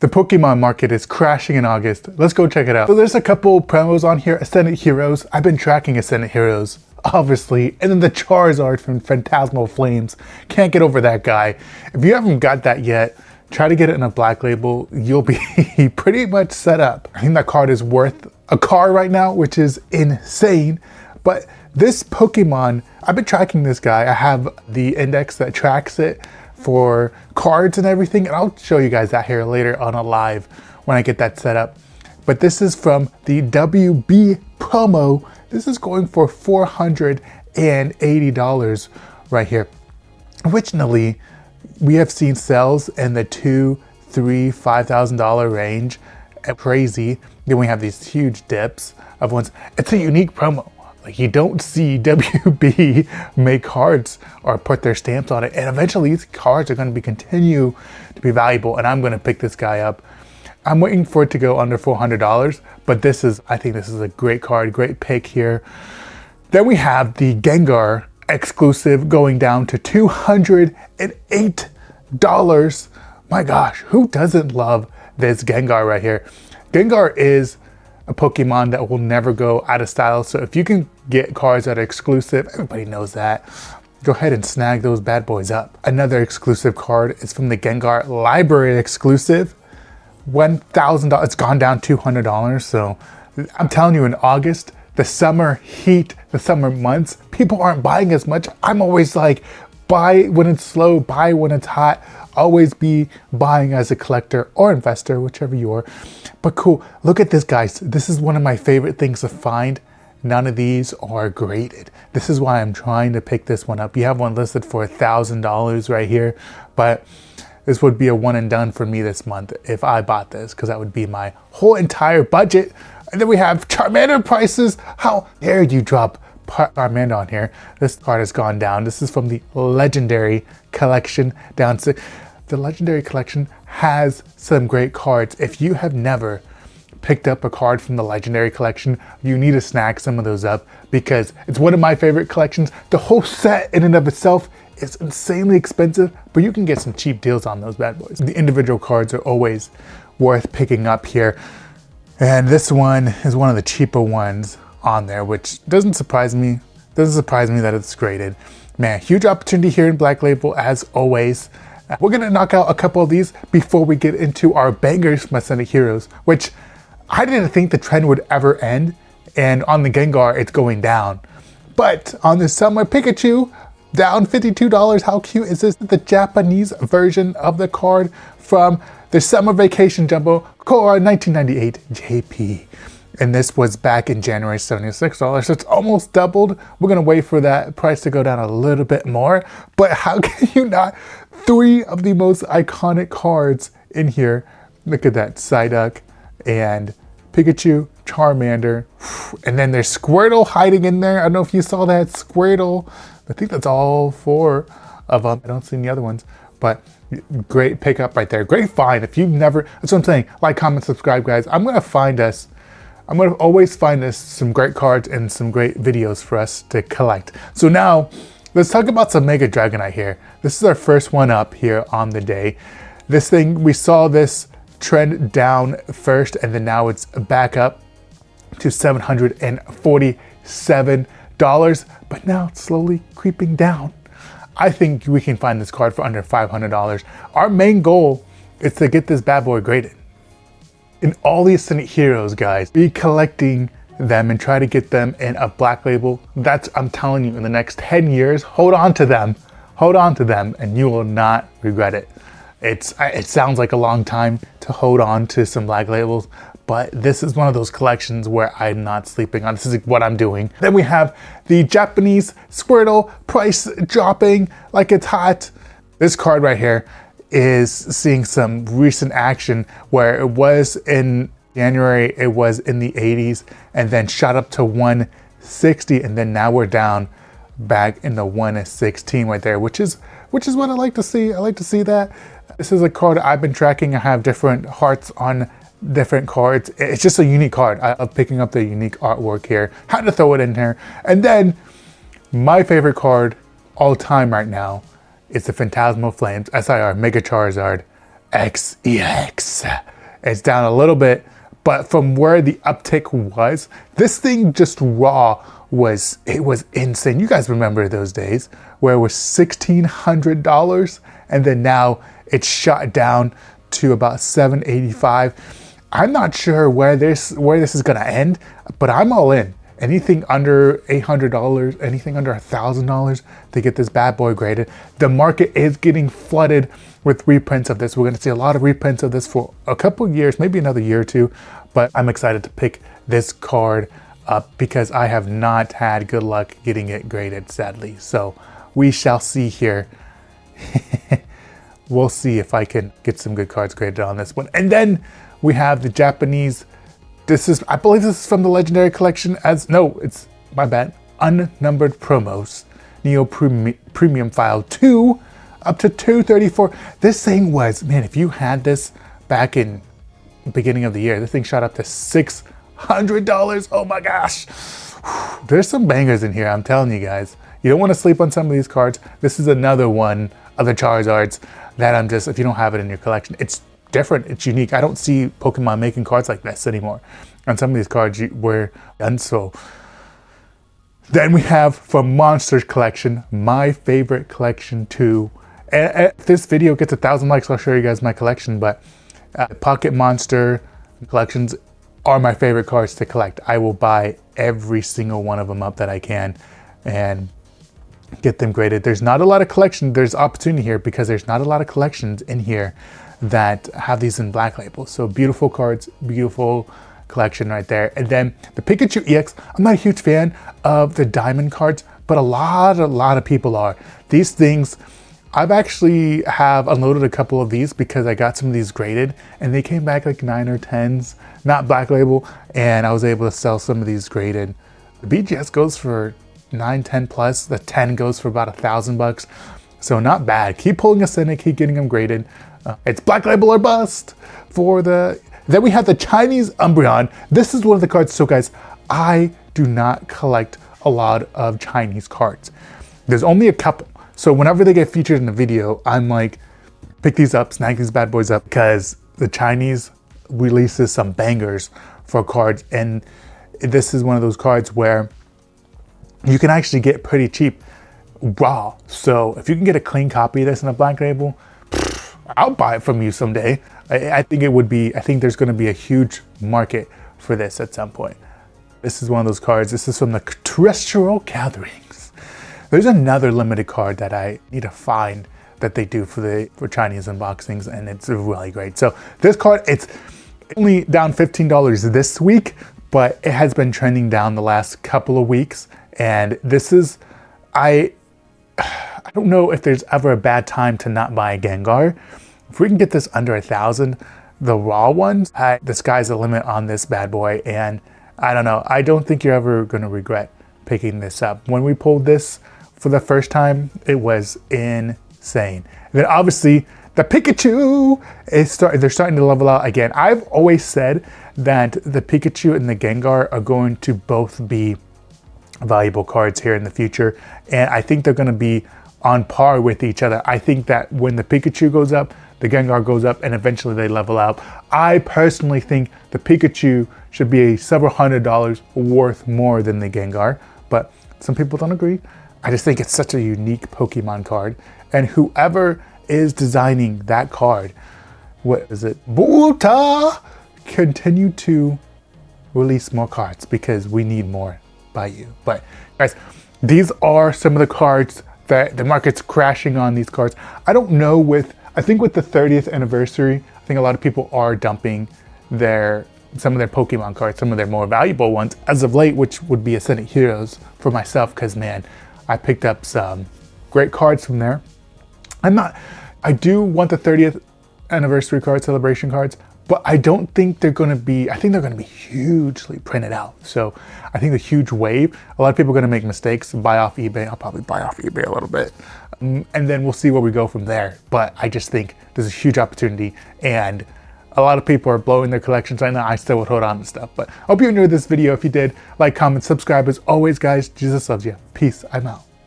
The Pokemon market is crashing in August. Let's go check it out. So there's a couple promos on here. Ascendant Heroes. I've been tracking Ascendant Heroes, obviously. And then the Charizard from Phantasmal Flames. Can't get over that guy. If you haven't got that yet, try to get it in a black label. You'll be pretty much set up. I think that card is worth a car right now, which is insane. But this Pokemon, I've been tracking this guy. I have the index that tracks it for cards and everything, and I'll show you guys that here later on a live when I get that set up. But this is from the WB promo. This is going for $480 right here. Originally, we have seen sales in the $2,000, $3,000, $5,000 range. Crazy. Then we have these huge dips of ones. It's a unique promo. Like, you don't see WB make cards or put their stamps on it. And eventually these cards are going to continue to be valuable. And I'm going to pick this guy up. I'm waiting for it to go under $400. But I think this is a great card, great pick here. Then we have the Gengar exclusive going down to $208. My gosh, who doesn't love this Gengar right here? Gengar is a Pokemon that will never go out of style. So if you can get cards that are exclusive, everybody knows that, go ahead and snag those bad boys up. Another exclusive card is from the Gengar Library exclusive. $1,000, it's gone down $200. So I'm telling you, in August, the summer heat, the summer months, people aren't buying as much. I'm always like, buy when it's slow, buy when it's hot. Always be buying as a collector or investor, whichever you are. But cool, look at this, guys. This is one of my favorite things to find. None of these are graded. This is why I'm trying to pick this one up. You have one listed for $1,000 right here, but this would be a one and done for me this month if I bought this, because that would be my whole entire budget. And then we have Charmander prices. How dare you drop Charmander on here? This card has gone down. This is from the Legendary Collection down to the Legendary Collection has some great cards. If you have never picked up a card from the Legendary Collection, you need to snag some of those up because it's one of my favorite collections. The whole set in and of itself is insanely expensive, but you can get some cheap deals on those bad boys. The individual cards are always worth picking up here. And this one is one of the cheaper ones on there, which doesn't surprise me. Doesn't surprise me that it's graded. Man, huge opportunity here in Black Label as always. We're gonna knock out a couple of these before we get into our bangers from Ascendant Heroes, which I didn't think the trend would ever end. And on the Gengar, it's going down. But on the summer Pikachu, down $52. How cute is this? The Japanese version of the card from the Summer Vacation Jumbo Core 1998 JP. And this was back in January, $76. So it's almost doubled. We're gonna wait for that price to go down a little bit more. But how can you not? Three of the most iconic cards in here. Look at that, Psyduck and Pikachu, Charmander. And then there's Squirtle hiding in there. I don't know if you saw that, Squirtle. I think that's all four of them. I don't see any other ones, but great pickup right there. Great find. If you've never, that's what I'm saying. Like, comment, subscribe, guys. I'm gonna always find us some great cards and some great videos for us to collect. So now, let's talk about some Mega Dragonite here. This is our first one up here on the day. This thing, we saw this trend down first, and then now it's back up to $747, but now it's slowly creeping down. I think we can find this card for under $500. Our main goal is to get this bad boy graded. In all the Ascendant Heroes, guys, be collecting them and try to get them in a black label. That's, I'm telling you, in the next 10 years, hold on to them, and you will not regret it. It sounds like a long time to hold on to some black labels, but this is one of those collections where I'm not sleeping on. This is what I'm doing. Then we have the Japanese Squirtle price dropping like it's hot. This card right here is seeing some recent action where it was in January, it was in the 80s and then shot up to 160, and then now we're down back in the 116 right there, which is what I like to see. I like to see that. This is a card I've been tracking. I have different hearts on different cards. It's just a unique card. I love picking up the unique artwork here. Had to throw it in here. And then my favorite card all time right now is the Phantasmal Flames SIR Mega Charizard X EX. It's down a little bit, but from where the uptick was, this thing just raw was insane. You guys remember those days where it was $1,600 and then now it's shot down to about $785. I'm not sure where this is gonna end, but I'm all in. Anything under $800, anything under $1,000 to get this bad boy graded. The market is getting flooded with reprints of this. We're gonna see a lot of reprints of this for a couple of years, maybe another year or two, but I'm excited to pick this card up because I have not had good luck getting it graded, sadly. So we shall see here. We'll see if I can get some good cards graded on this one. And then we have the Japanese, I believe this is from the Legendary Collection no, it's, my bad, unnumbered promos. Neo Premium File 2, up to 234. This thing was, man, if you had this back in the beginning of the year, this thing shot up to $600. Oh my gosh. There's some bangers in here, I'm telling you guys. You don't want to sleep on some of these cards. This is another one of the Charizards that if you don't have it in your collection, it's different, it's unique. I don't see Pokemon making cards like this anymore. And some of these cards were done so. Then we have from Monsters Collection, my favorite collection too. And if this video gets 1,000 likes, I'll show you guys my collection, but Pocket Monster collections are my favorite cards to collect. I will buy every single one of them up that I can and get them graded. There's not a lot of collection, there's opportunity here because there's not a lot of collections in here that have these in black label. So beautiful cards, beautiful collection right there. And then the Pikachu EX, I'm not a huge fan of the diamond cards, but a lot of people are. These things, I've actually have unloaded a couple of these because I got some of these graded and they came back like 9 or 10s, not black label, and I was able to sell some of these graded. The BGS goes for 9, 10 plus, the 10 goes for about $1,000. So not bad. Keep pulling us in and keep getting them graded. It's black label or bust for then we have the Chinese Umbreon. This is one of the cards. So guys, I do not collect a lot of Chinese cards. There's only a couple. So whenever they get featured in a video, I'm like, pick these up, snag these bad boys up, because the Chinese releases some bangers for cards. And this is one of those cards where you can actually get pretty cheap raw. So if you can get a clean copy of this in a black label, I'll buy it from you someday. I think there's going to be a huge market for this at some point. This is one of those cards. This is from the Terrestrial Gatherings. There's another limited card that I need to find that they do for Chinese unboxings, and it's really great. So this card, it's only down $15 this week, but it has been trending down the last couple of weeks. And this is, I don't know if there's ever a bad time to not buy a Gengar. If we can get this under 1,000, the raw ones, the sky's the limit on this bad boy. And I don't know, I don't think you're ever gonna regret picking this up. When we pulled this for the first time, it was insane. And then obviously the Pikachu they're starting to level out again. I've always said that the Pikachu and the Gengar are going to both be valuable cards here in the future. And I think they're gonna be on par with each other. I think that when the Pikachu goes up, the Gengar goes up, and eventually they level out. I personally think the Pikachu should be several $100s worth more than the Gengar, but some people don't agree. I just think it's such a unique Pokemon card, and whoever is designing that card, what is it, Buta, continue to release more cards because we need more by you. But guys, these are some of the cards that the market's crashing on. These cards, I don't know, I think with the 30th anniversary, I think a lot of people are dumping some of their Pokemon cards, some of their more valuable ones as of late, which would be Ascendant Heroes for myself, because man, I picked up some great cards from there. I do want the 30th anniversary cards, celebration cards, but I don't think they're going to be, I think they're going to be hugely printed out. So I think the huge wave, a lot of people are going to make mistakes, buy off eBay. I'll probably buy off eBay a little bit. And then we'll see where we go from there. But I just think there's a huge opportunity, and a lot of people are blowing their collections right now. I still would hold on to stuff. But I hope you enjoyed this video. If you did, like, comment, subscribe. As always, guys, Jesus loves you. Peace. I'm out.